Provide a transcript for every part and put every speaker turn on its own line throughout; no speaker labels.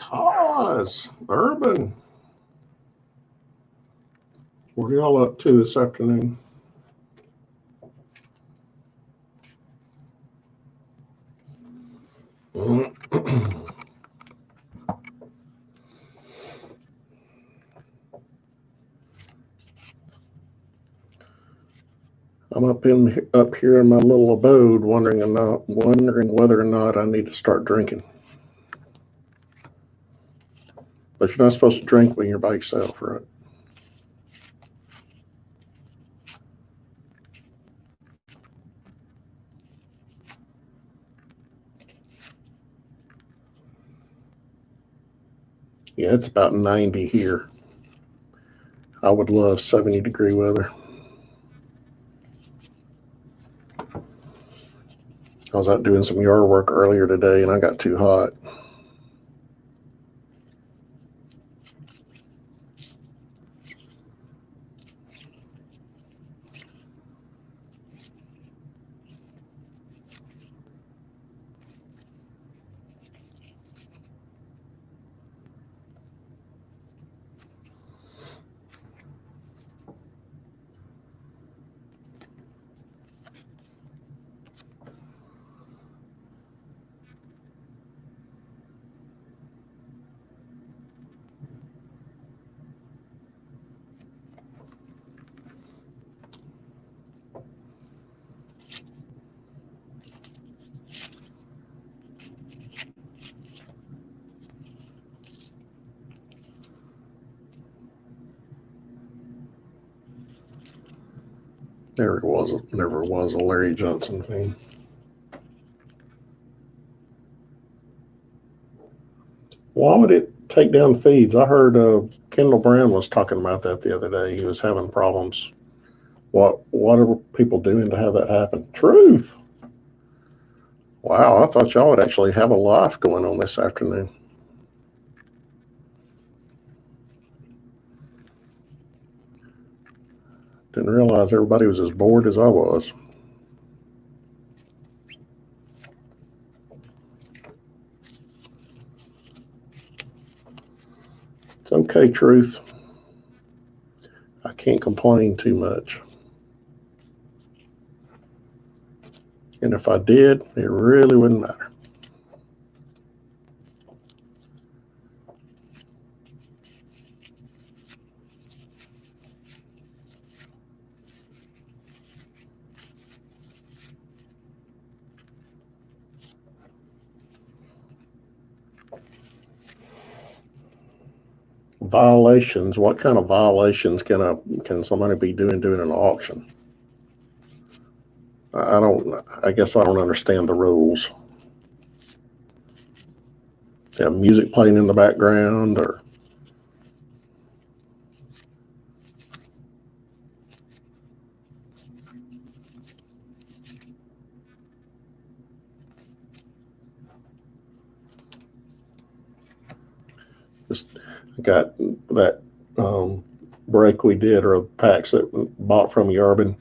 Cause Urban. What are y'all up to this afternoon? I'm up here in my little abode, wondering whether or not I need to start drinking. But you're not supposed to drink when you're by yourself, right? Yeah, it's about 90 here. I would love 70-degree weather. I was out doing some yard work earlier today and I got too hot. Never was a Larry Johnson fan. Why would it take down feeds? I heard Kendall Brown was talking about that the other day. He was having problems. What are people doing to have that happen? Truth. Wow, I thought y'all would actually have a live going on this afternoon. Didn't realize everybody was as bored as I was. It's okay, Truth. I can't complain too much. And if I did, it really wouldn't matter. Violations. What kind of violations can somebody be doing an auction? I guess I don't understand the rules. Have music playing in the background or just got that break we did, or packs that bought from Urban,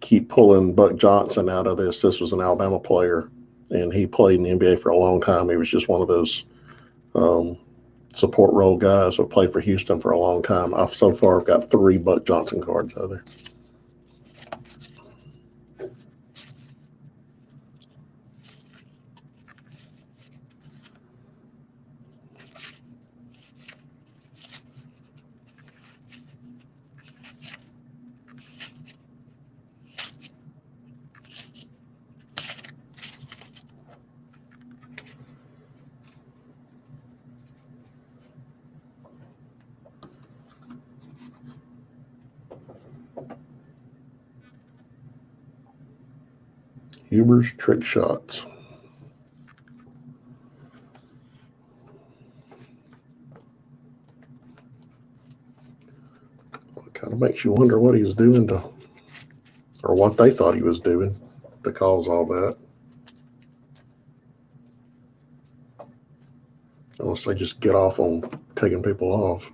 keep pulling Buck Johnson out of this. This was an Alabama player, and he played in the NBA for a long time. He was just one of those support role guys who play for Houston for a long time. So far I've got 3 Buck Johnson cards out there. Huber's Trick Shots. It kind of makes you wonder what he was doing to, or what they thought he was doing to cause all that. Unless they just get off on taking people off.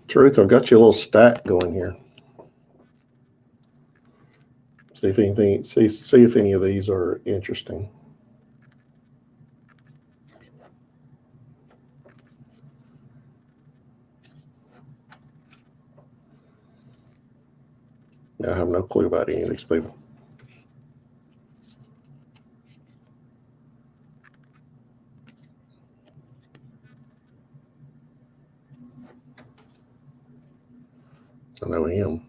Truth, I've got you a little stack going here. See if anything. See if any of these are interesting. I have no clue about any of these people. I know him.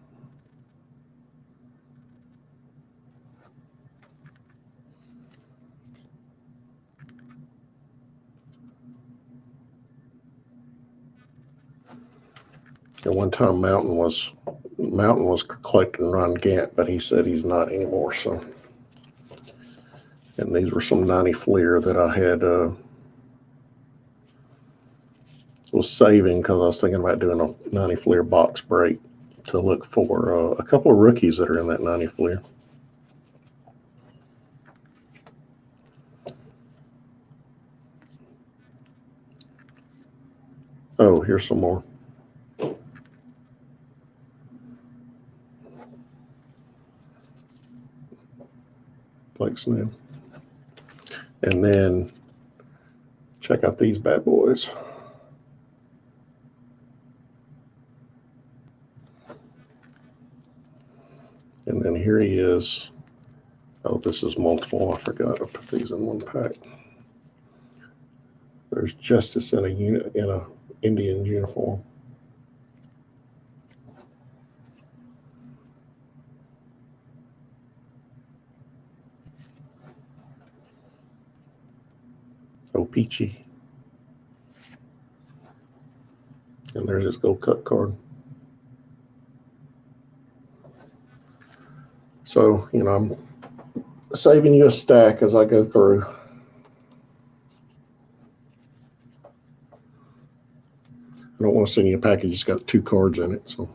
At one time, Mountain was collecting Ron Gant, but he said he's not anymore. So, and these were some 90 Fleer that I had was saving because I was thinking about doing a 90 Fleer box break to look for a couple of rookies that are in that 90 Fleer. Oh, here's some more. Blake Snell. And then check out these bad boys. And then here he is. Oh, this is multiple. I forgot to put these in one pack. There's Justice in a Indian uniform. Oh, Peachy. And there's his gold cut card. So, I'm saving you a stack as I go through. I don't want to send you a package that's got 2 cards in it. So,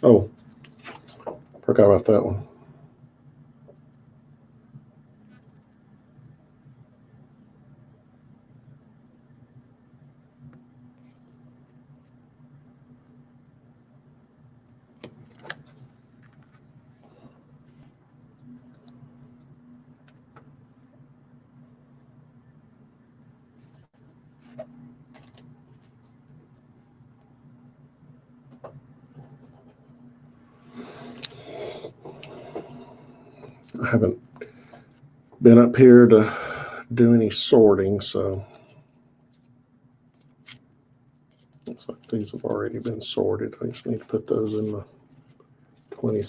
oh, forgot about that one. I haven't been up here to do any sorting, so looks like these have already been sorted. I just need to put those in the 2020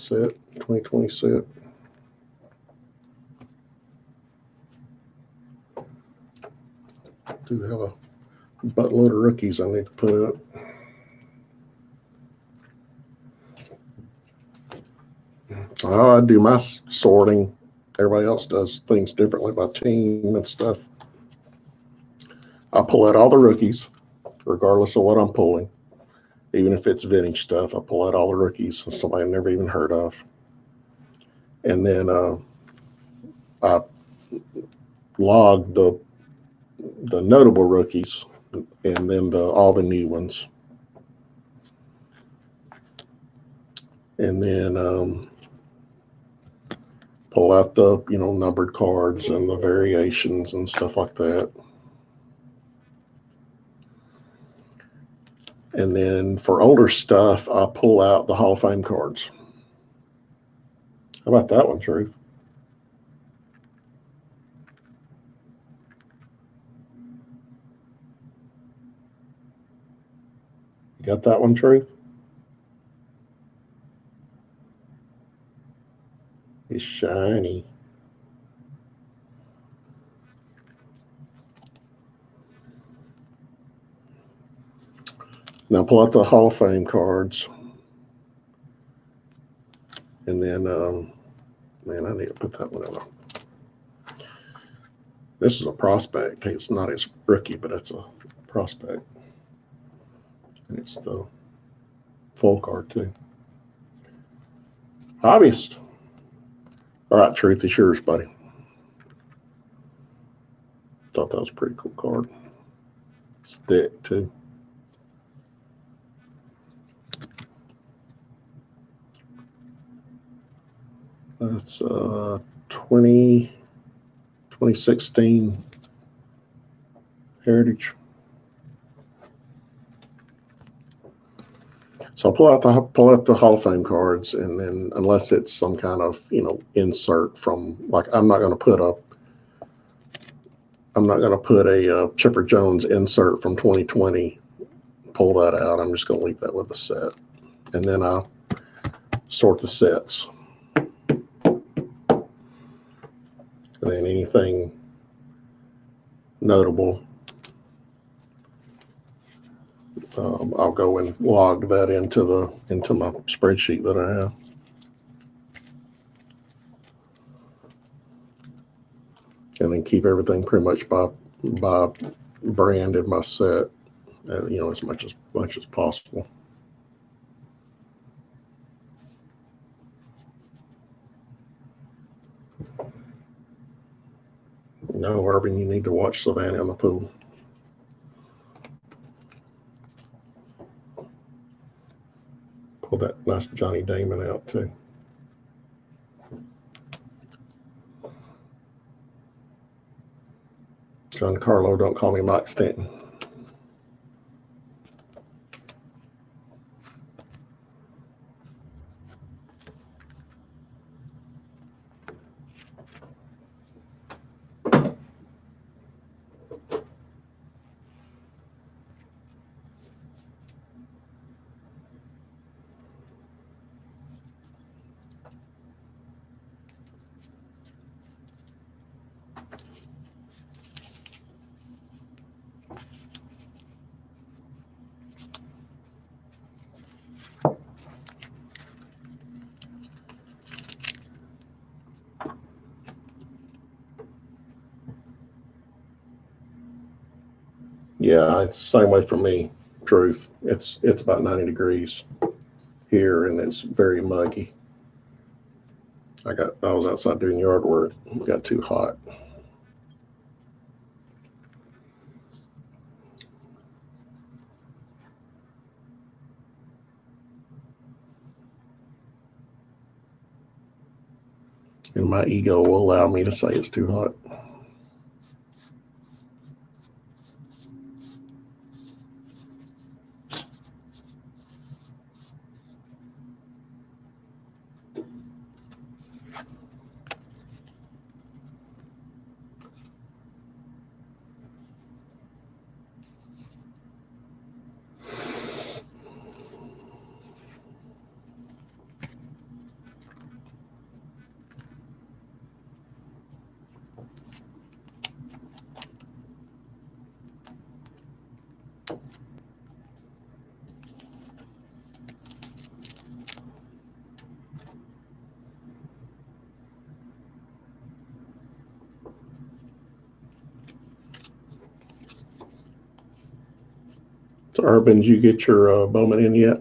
set. I do have a buttload of rookies I need to put up. I do my sorting. Everybody else does things differently by team and stuff. I pull out all the rookies, regardless of what I'm pulling. Even if it's vintage stuff, I pull out all the rookies somebody I never even heard of. And then I log the notable rookies and then all the new ones. And then pull out the, numbered cards and the variations and stuff like that. And then for older stuff, I pull out the Hall of Fame cards. How about that one, Truth? You got that one, Truth? It's shiny. Now pull out the Hall of Fame cards. And then, man, I need to put that one in. This is a prospect. It's not his rookie, but it's a prospect. And it's the full card, too. Hobbyist. All right, Truth, it's yours, buddy. Thought that was a pretty cool card. It's thick, too. That's 2016 Heritage. So I'll pull out the Hall of Fame cards, and then unless it's some kind of insert from, like, I'm not going to put a Chipper Jones insert from 2020. Pull that out. I'm just going to leave that with the set, and then I'll sort the sets. And then anything notable, I'll go and log that into my spreadsheet that I have. And then keep everything pretty much by brand in my set, as much as possible. No, Urban, you need to watch Savannah in the pool. Pull that nice Johnny Damon out, too. Giancarlo, don't call me Mike Stanton. Yeah, it's the same way for me, Truth. It's about 90 degrees here, and it's very muggy. I was outside doing yard work. It got too hot. And my ego will allow me to say it's too hot. So, Urban, did you get your Bowman in yet?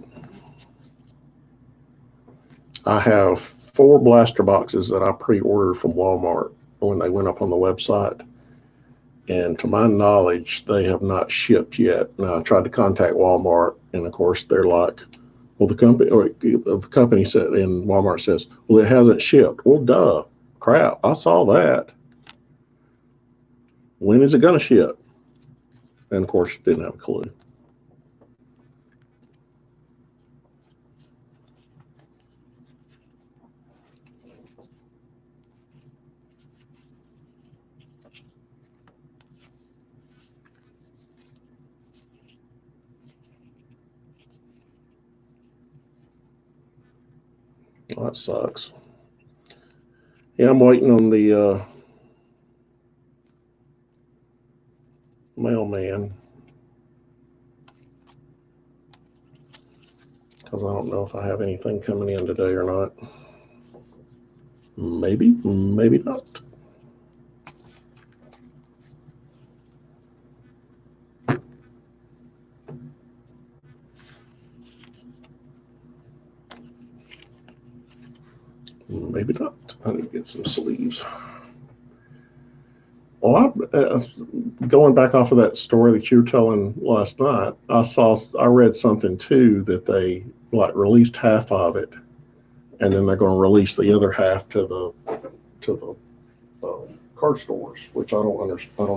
I have 4 blaster boxes that I pre-ordered from Walmart when they went up on the website. And to my knowledge, they have not shipped yet. Now, I tried to contact Walmart, and of course, they're like, well, the company said, and Walmart says, well, it hasn't shipped. Well, duh, crap, I saw that. When is it going to ship? And of course, didn't have a clue. Well, that sucks. Yeah, I'm waiting on the mailman because I don't know if I have anything coming in today or not. Maybe, maybe not. Maybe not. I need to get some sleeves. Well, going back off of that story that you were telling last night, I read something too that they like released half of it, and then they're going to release the other half to the car stores, which I don't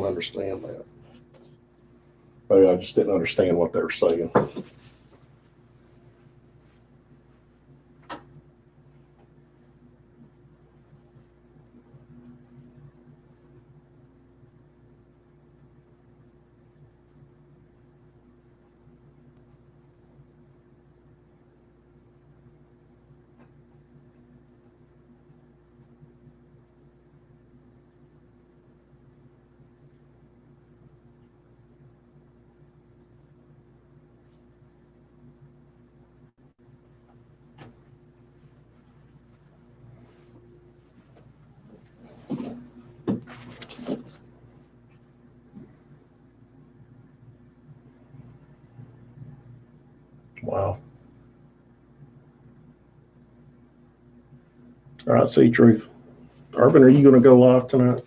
understand that. Maybe I just didn't understand what they were saying. Wow. All right, see truth. Urban, are you going to go live tonight?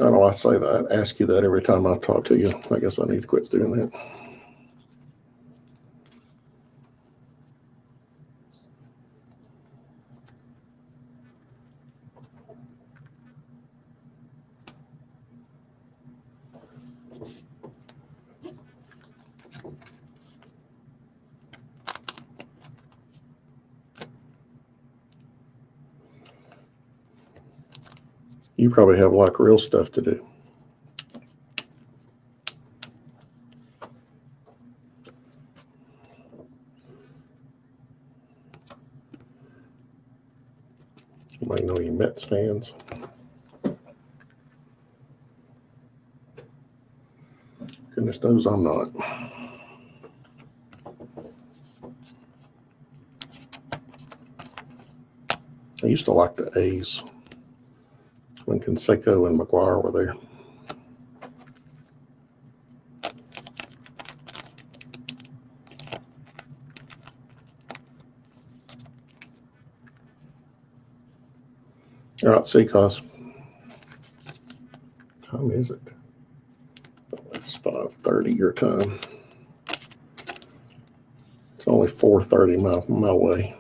I know I say that, ask you that every time I talk to you. I guess I need to quit doing that. You probably have like real stuff to do. You might know you Mets fans. Goodness knows I'm not. I used to like the A's when Canseco and McGuire were there. All right, Seacos. Time is it? Oh, it's 5:30 your time. It's only 4:30 my way.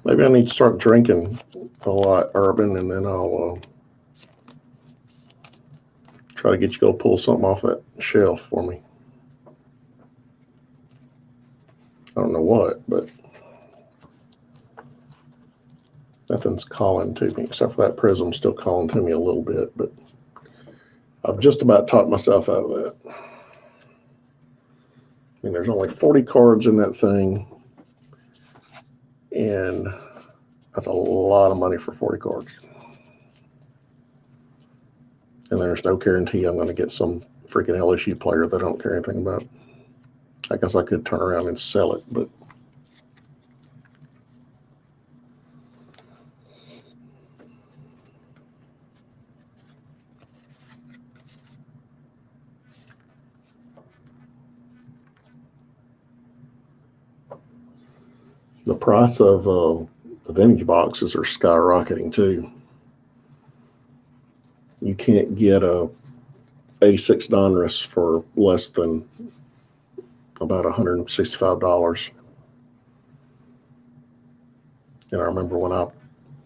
Maybe I need to start drinking a lot, Urban, and then I'll try to get you to go pull something off that shelf for me. I don't know what, but nothing's calling to me except for that prism still calling to me a little bit, but I've just about talked myself out of that. I mean, there's only 40 cards in that thing, and that's a lot of money for 40 cards. And there's no guarantee I'm going to get some freaking LSU player that I don't care anything about. I guess I could turn around and sell it, but the price of the vintage boxes are skyrocketing too. You can't get a 86 Donruss for less than about $165. And I remember when I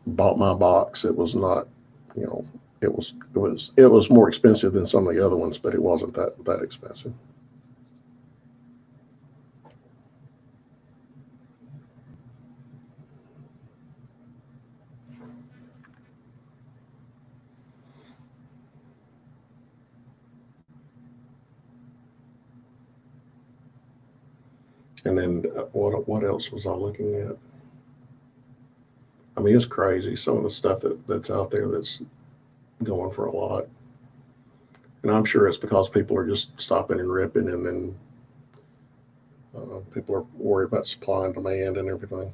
bought my box, it was not, you know, it was more expensive than some of the other ones, but it wasn't that expensive. And then what else was I looking at? I mean, it's crazy. Some of the stuff that's out there that's going for a lot. And I'm sure it's because people are just stopping and ripping, and then people are worried about supply and demand and everything.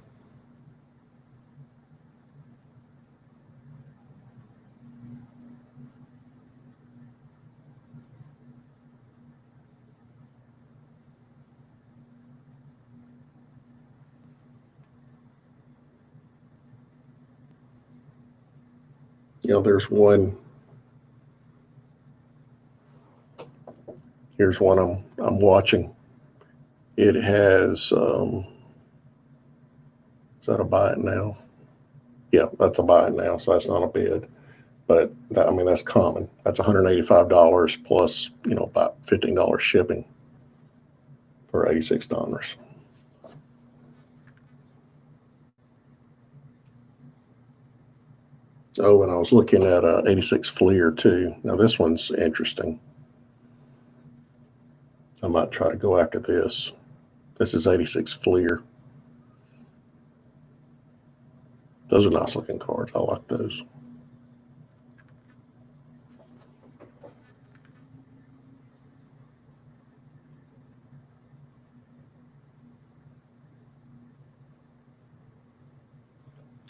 You know, here's one I'm watching. It has, is that a buy it now? Yeah, that's a buy it now, so that's not a bid. But I mean, that's common. That's $185 plus, you know, about $15 shipping for 86 Donruss. Oh, and I was looking at 86 Fleer too. Now this one's interesting. I might try to go after this. This is 86 Fleer. Those are nice looking cards. I like those.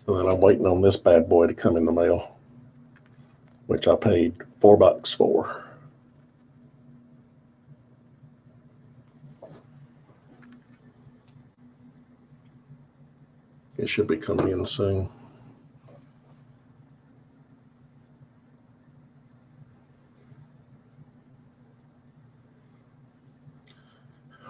And then I'm waiting on this bad boy to come in the mail, which I paid $4 for. It should be coming in soon.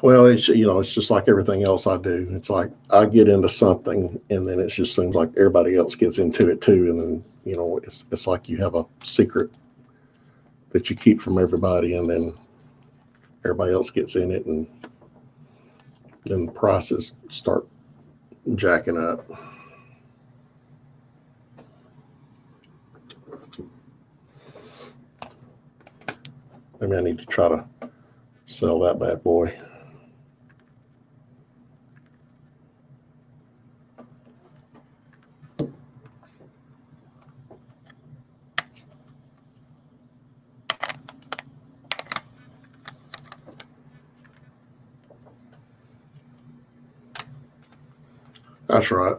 Well, it's just like everything else I do. It's like I get into something, and then it just seems like everybody else gets into it too, and then it's like you have a secret that you keep from everybody, and then everybody else gets in it, and then the prices start jacking up. Maybe I need to try to sell that bad boy. That's right.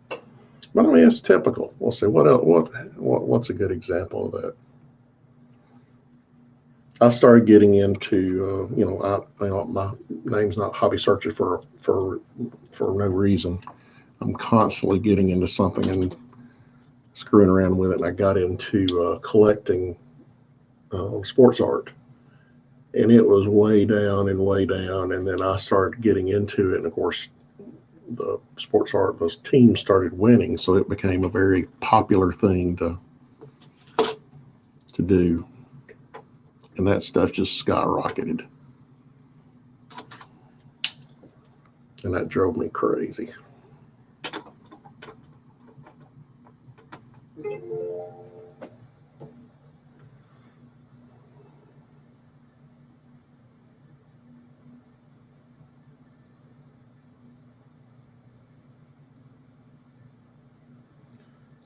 But I mean, it's typical. We'll see what else, what's a good example of that. I started getting into, my name's not Hobby Searcher for no reason. I'm constantly getting into something and screwing around with it. And I got into collecting sports art, and it was way down and way down. And then I started getting into it, and of course, the sports art, those teams started winning, so it became a very popular thing to do. And that stuff just skyrocketed. And that drove me crazy.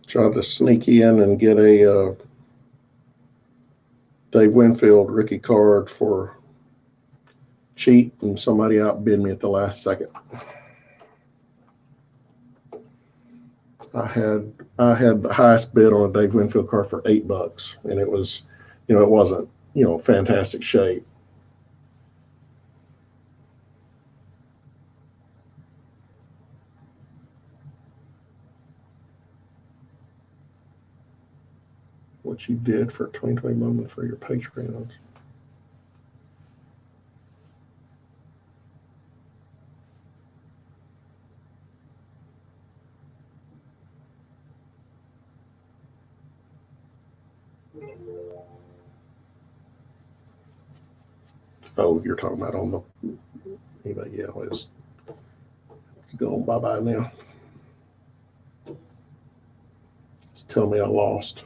Tried to sneak in and get a Dave Winfield rookie card for cheap, and somebody outbid me at the last second. I had the highest bid on a Dave Winfield card for $8, and it was, it wasn't, fantastic shape. What you did for 2020 moment for your Patreons. Oh, you're talking about on the eBay. Yeah, it's going bye-bye now. It's telling me I lost.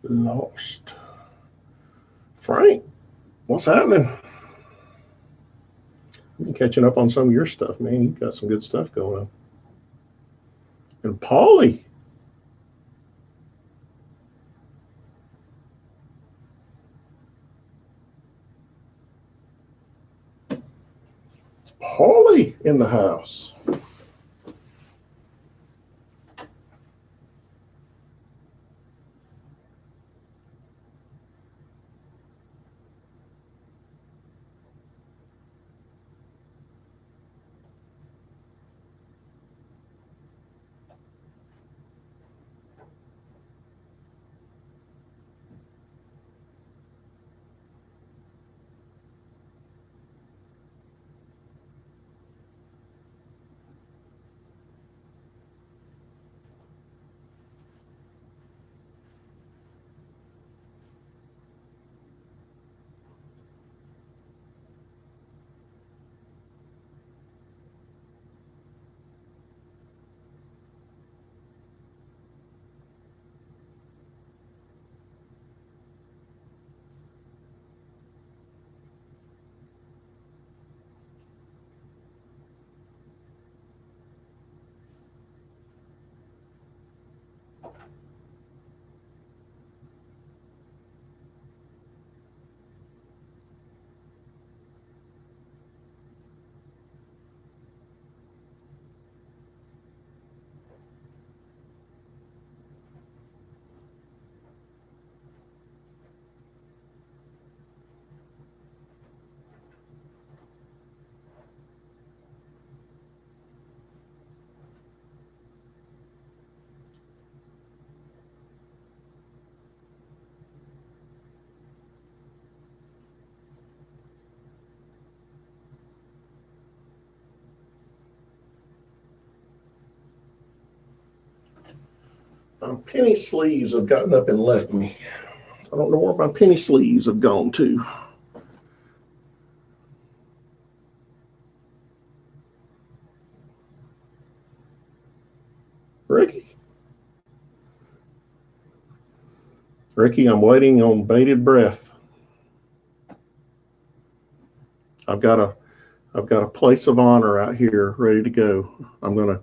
Lost. Frank, what's happening? I'm catching up on some of your stuff, man. You've got some good stuff going on. And Paulie. Paulie in the house. My penny sleeves have gotten up and left me. I don't know where my penny sleeves have gone to. Ricky? Ricky, I'm waiting on bated breath. I've got a place of honor out here ready to go. I'm going to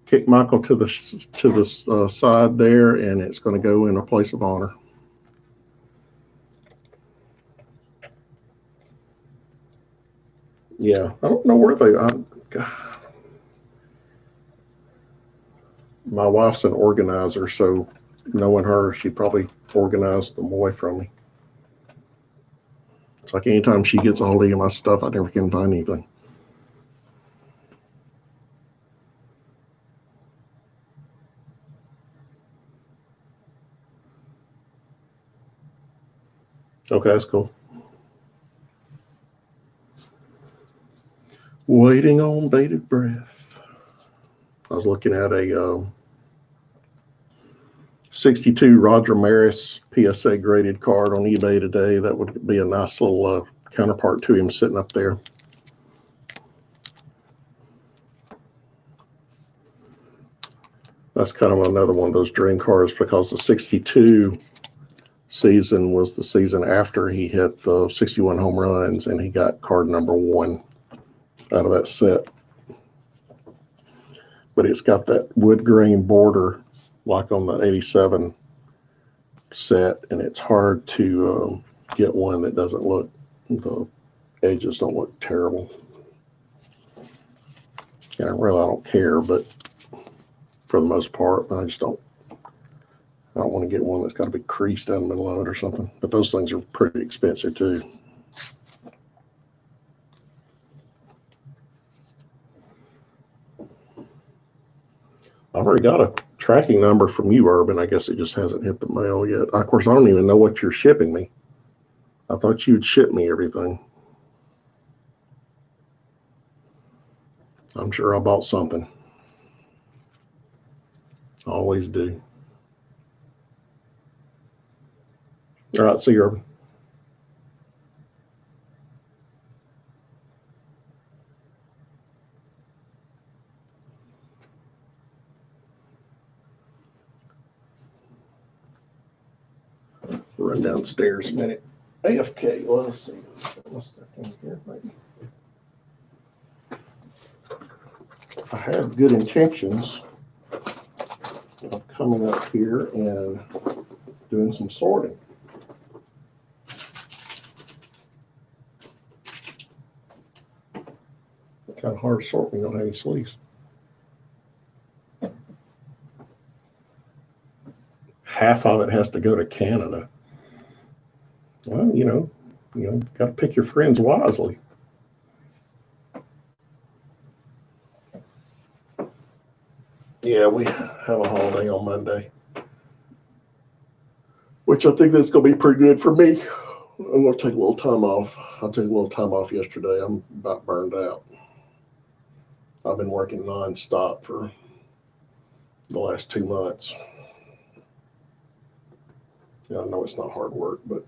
kick Michael to the side there, and it's going to go in a place of honor. Yeah, I don't know where they. My wife's an organizer, so knowing her, she probably organized them away from me. It's like anytime she gets a hold of my stuff, I never can find anything. Okay, that's cool. Waiting on bated breath. I was looking at a 62 Roger Maris PSA graded card on eBay today. That would be a nice little counterpart to him sitting up there. That's kind of another one of those dream cards because the 62 season was the season after he hit the 61 home runs, and he got card number 1 out of that set. But it's got that wood grain border like on the 87 set, and it's hard to get one that doesn't look, the edges don't look terrible. Yeah, really, I don't care, but for the most part, I don't want to get one that's got to be creased down the middle of it or something. But those things are pretty expensive too. I've already got a tracking number from you, Urban. I guess it just hasn't hit the mail yet. Of course, I don't even know what you're shipping me. I thought you'd ship me everything. I'm sure I bought something. I always do. All right, see you, Urban. Run downstairs a minute. AFK, let's see. What's stuck in here, maybe? I have good intentions of coming up here and doing some sorting. Kind of hard to sort when you don't have any sleeves. Half of it has to go to Canada. Well, you know, got to pick your friends wisely. Yeah, we have a holiday on Monday, which I think that's going to be pretty good for me. I'm going to take a little time off. I took a little time off yesterday. I'm about burned out. I've been working nonstop for the last 2 months. Yeah, I know it's not hard work, but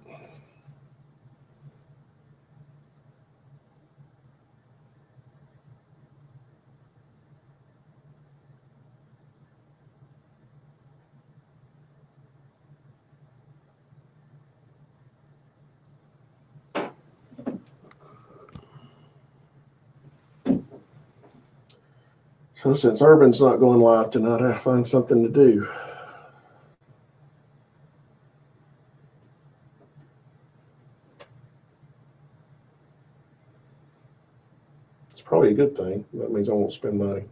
so since Urban's not going live tonight, I have to find something to do. It's probably a good thing. That means I won't spend money.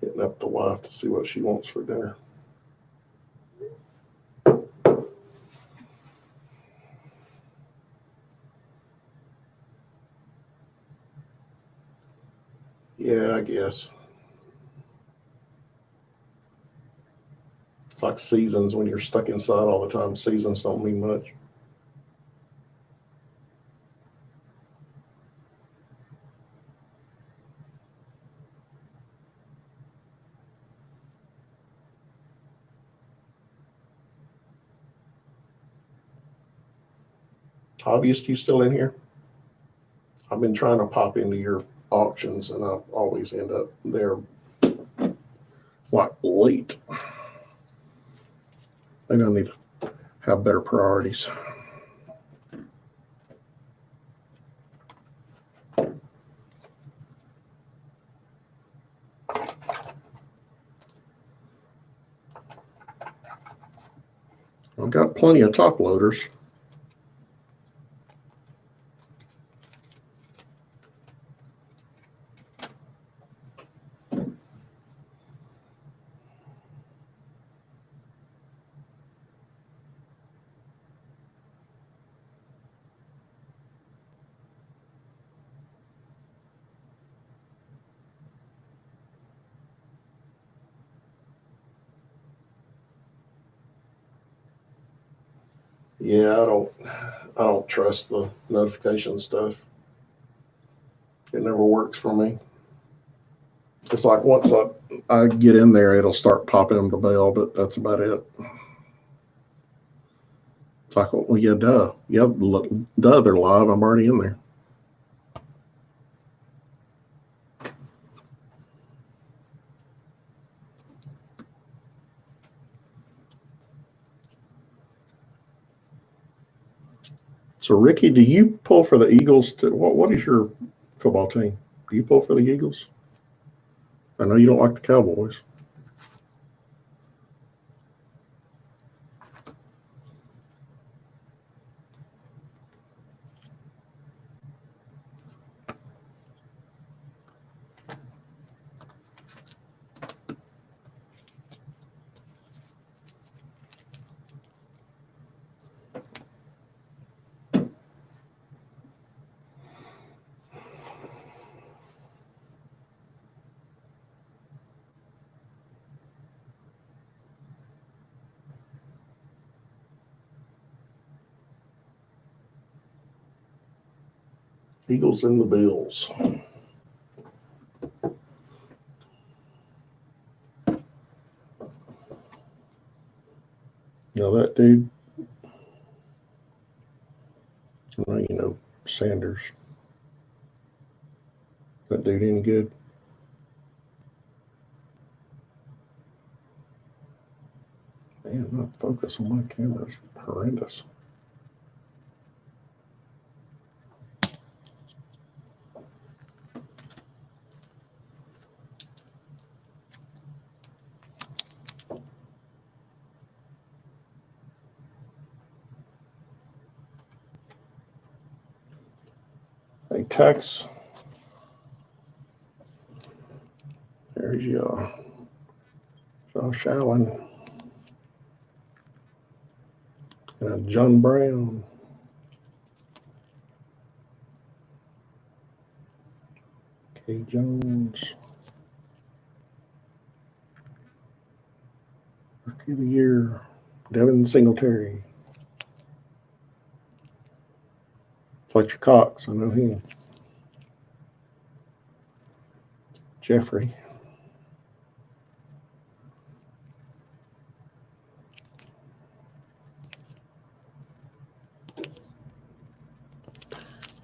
Hitting up the wife to see what she wants for dinner. Yeah, I guess. It's like seasons when you're stuck inside all the time. Seasons don't mean much. Hobbyist, you still in here? I've been trying to pop into your auctions, and I always end up there like late. Maybe I need to have better priorities. I've got plenty of top loaders. Yeah, I don't trust the notification stuff. It never works for me. It's like once I get in there, it'll start popping the bell, but that's about it. It's like, well, yeah, duh. Yeah, duh, they're live. I'm already in there. So, Ricky, do you pull for the Eagles? What is your football team? Do you pull for the Eagles? I know you don't like the Cowboys. Eagles and the Bills. You know that dude? Well, you know Sanders. That dude any good? Man, not focus on my camera is horrendous. Hey, Tex. There's your Josh Allen and John Brown. K. Jones. Rookie of the Year. Devin Singletary. Fletcher Cox, I know him. Jeffrey.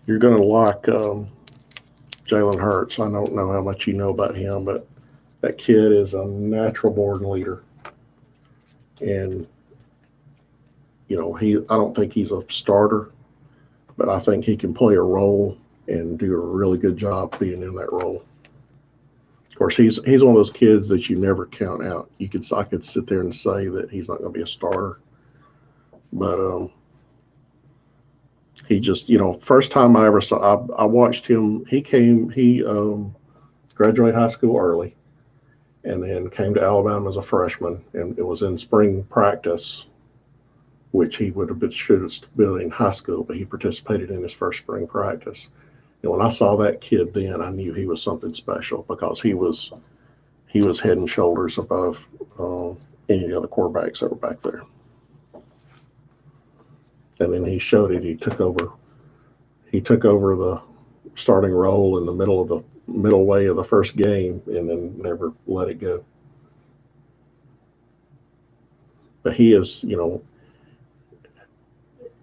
You're going to like Jalen Hurts. I don't know how much you know about him, but that kid is a natural born leader. And, you know, I don't think he's a starter, but I think he can play a role and do a really good job being in that role. Of course, he's one of those kids that you never count out. I could sit there and say that he's not going to be a starter, but he just, you know, first time I ever saw, I watched him. He graduated high school early, and then came to Alabama as a freshman, and it was in spring practice, which he should have been in high school, but he participated in his first spring practice. And when I saw that kid then, I knew he was something special because he was head and shoulders above any of the other quarterbacks that were back there. And then he showed it. He took over the starting role in the middle way of the first game, and then never let it go. But he is, you know,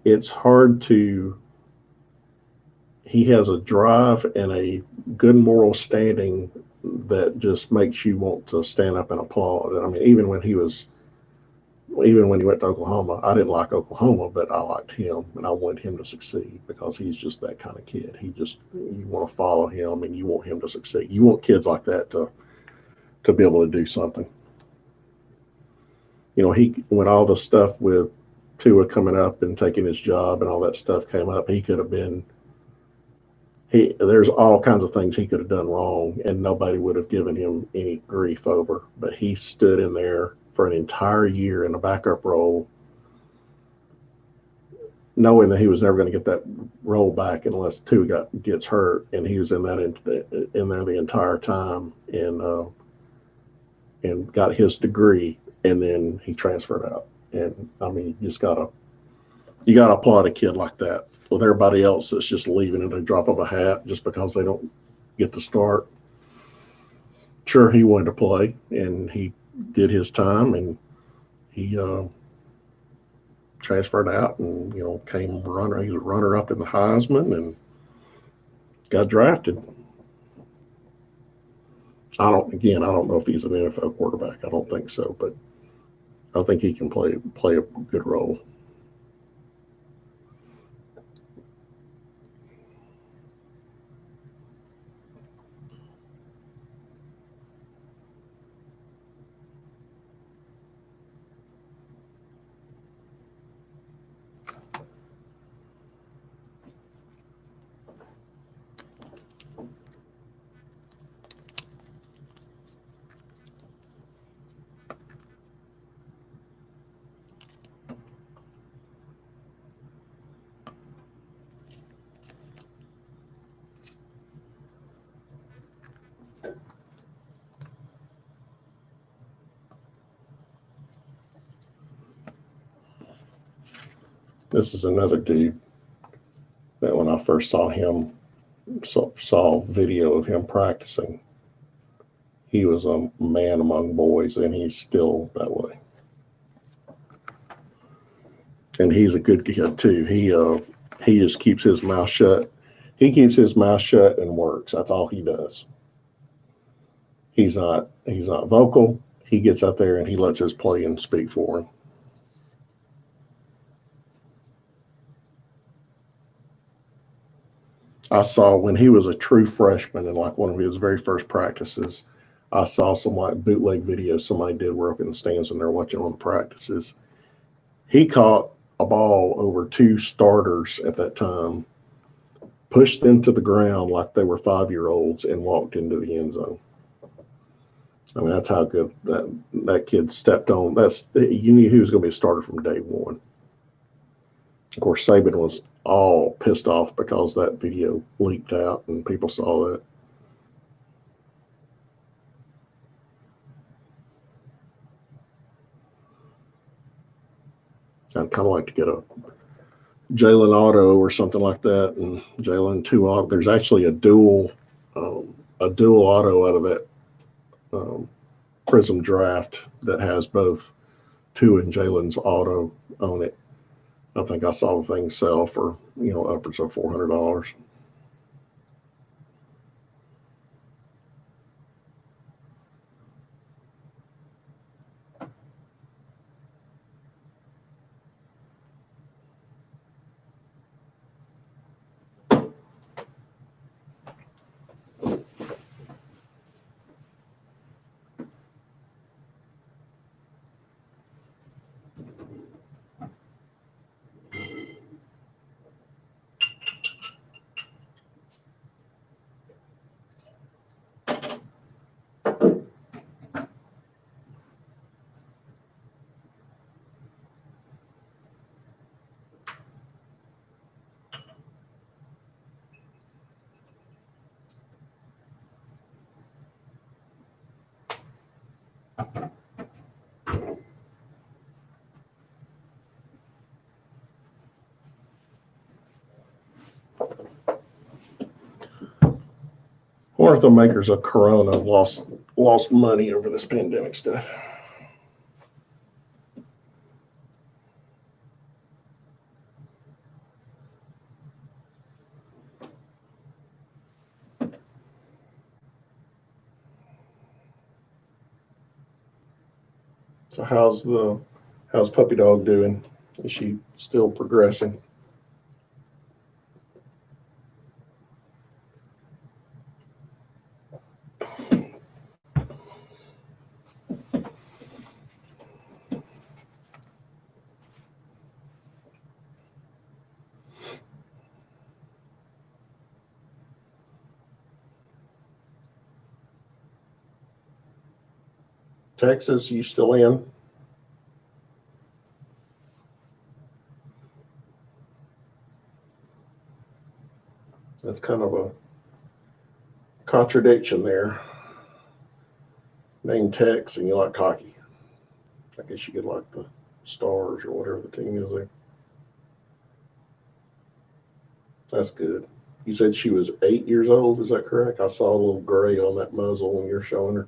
it's hard to. He has a drive and a good moral standing that just makes you want to stand up and applaud. I mean, even when he was even when he went to Oklahoma, I didn't like Oklahoma, but I liked him and I wanted him to succeed because he's just that kind of kid. You want to follow him and you want him to succeed. You want kids like that to be able to do something. When all the stuff with Tua coming up and taking his job and all that stuff came up, he could have been there's all kinds of things he could have done wrong and nobody would have given him any grief over. But he stood in there for an entire year in a backup role, knowing that he was never going to get that role back unless Tua gets hurt, and he was in there the entire time and got his degree, and then he transferred out. And I mean, you gotta applaud a kid like that. With everybody else that's just leaving at a drop of a hat just because they don't get to start. Sure, he wanted to play, and he did his time, and he transferred out, and came runner. He was a runner up in the Heisman, and got drafted. I don't know if he's an NFL quarterback. I don't think so, but I think he can play a good role. This is another dude that when I first saw video of him practicing, he was a man among boys, and he's still that way. And he's a good kid too. He just keeps his mouth shut. He keeps his mouth shut and works. That's all he does. He's not vocal. He gets out there and he lets his play and speak for him. I saw when he was a true freshman in like one of his very first practices, I saw some like bootleg videos somebody did. We're up in the stands and they're watching on the practices. He caught a ball over two starters at that time, pushed them to the ground like they were 5-year-olds, and walked into the end zone. I mean, that's how good that kid stepped on. You knew he was going to be a starter from day one. Of course, Saban was all pissed off because that video leaked out and people saw that. I'd kind of like to get a Jalen auto or something like that, and Jalen 2 auto. There's actually a dual auto out of that Prism draft that has both 2 and Jalen's auto on it. I think I saw the thing sell for upwards of $400. I wonder if the makers of Corona lost money over this pandemic stuff. So how's How's puppy dog doing? Is she still progressing? Texas, you still in? That's kind of a contradiction there. Name Tex and you like hockey. I guess you could like the Stars or whatever the team is there. That's good. You said she was 8 years old. Is that correct? I saw a little gray on that muzzle when you're showing her.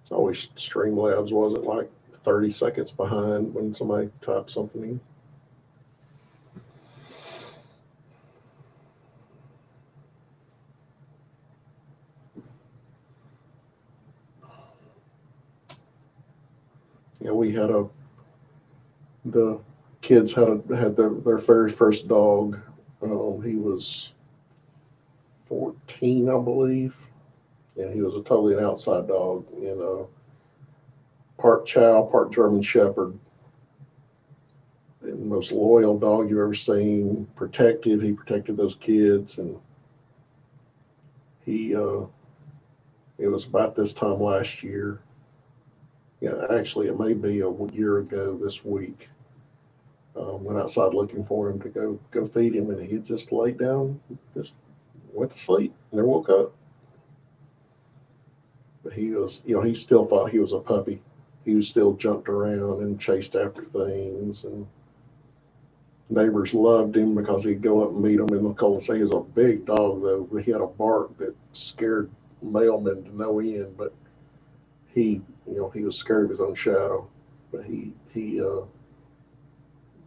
It's always Streamlabs wasn't like 30 seconds behind when somebody types something in. Yeah, we had the kids had their very first dog. He was 14, I believe, and he was a totally an outside dog. Part Chow, part German Shepherd, and the most loyal dog you've ever seen. Protective, he protected those kids, and he. It was about this time last year. Yeah, actually, it may be a year ago this week. Went outside looking for him to go feed him, and he just laid down, just went to sleep, never woke up. But he was, he still thought he was a puppy. He was still jumped around and chased after things, and neighbors loved him because he'd go up and meet them in the cold. Say he was a big dog though. He had a bark that scared mailmen to no end, but he was scared of his own shadow. But the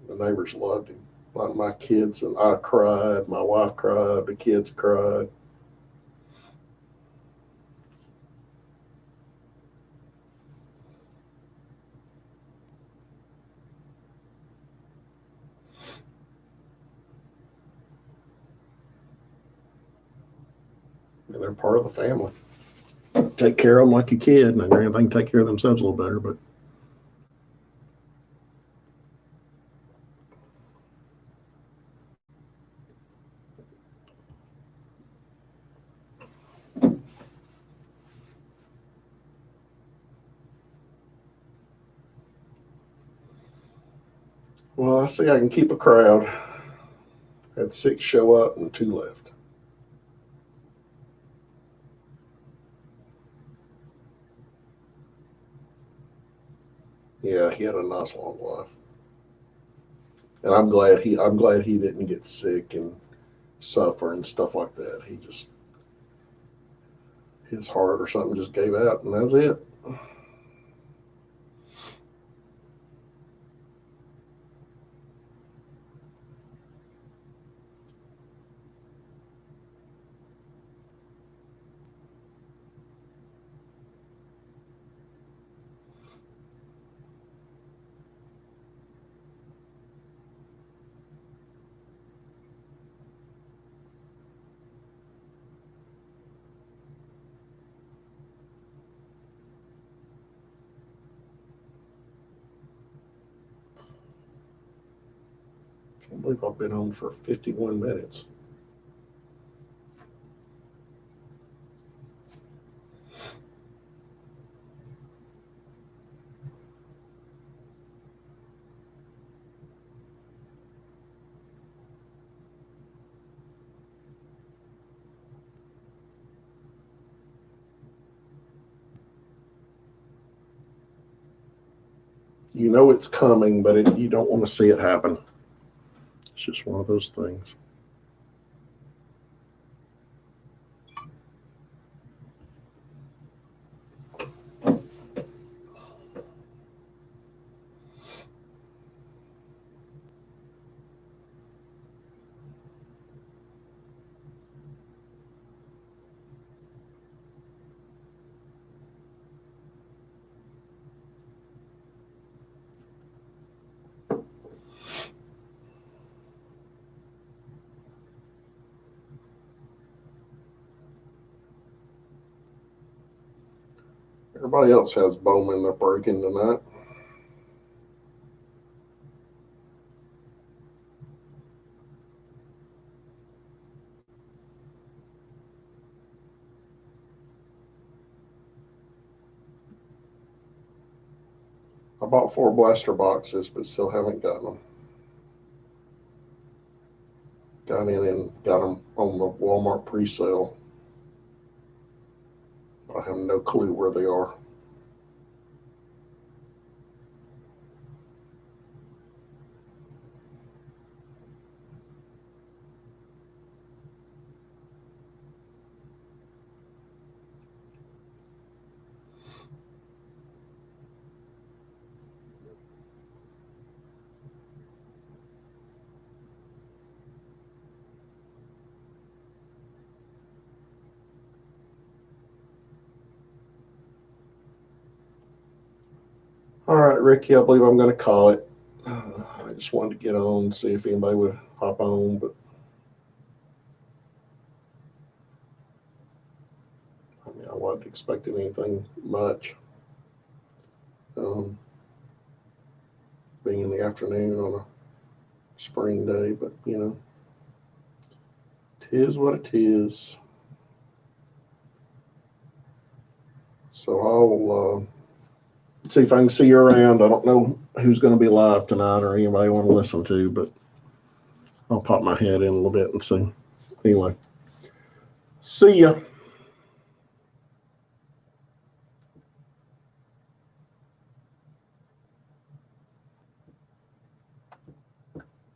neighbors loved him. My kids and I cried. My wife cried. The kids cried. And they're part of the family. Take care of them like a kid, and they can take care of themselves a little better. But well, I see I can keep a crowd. Had 6 show up and 2 left. Yeah, he had a nice long life, and I'm glad he didn't get sick and suffer and stuff like that. He just his heart or something just gave out, and that's it. I can't believe I've been on for 51 minutes. You know it's coming, but you don't want to see it happen. It's just one of those things. Everybody else has Bowman they're breaking tonight. I bought 4 blaster boxes, but still haven't gotten them. Got in and got them on the Walmart pre-sale. I have no clue where they are. All right, Ricky, I believe I'm going to call it. I just wanted to get on, see if anybody would hop on, but I mean, I wasn't expecting anything much. Being in the afternoon on a spring day, but you know, it is what it is. So I'll see if I can see you around. I don't know who's going to be live tonight or anybody want to listen to, but I'll pop my head in a little bit and see. Anyway, see ya.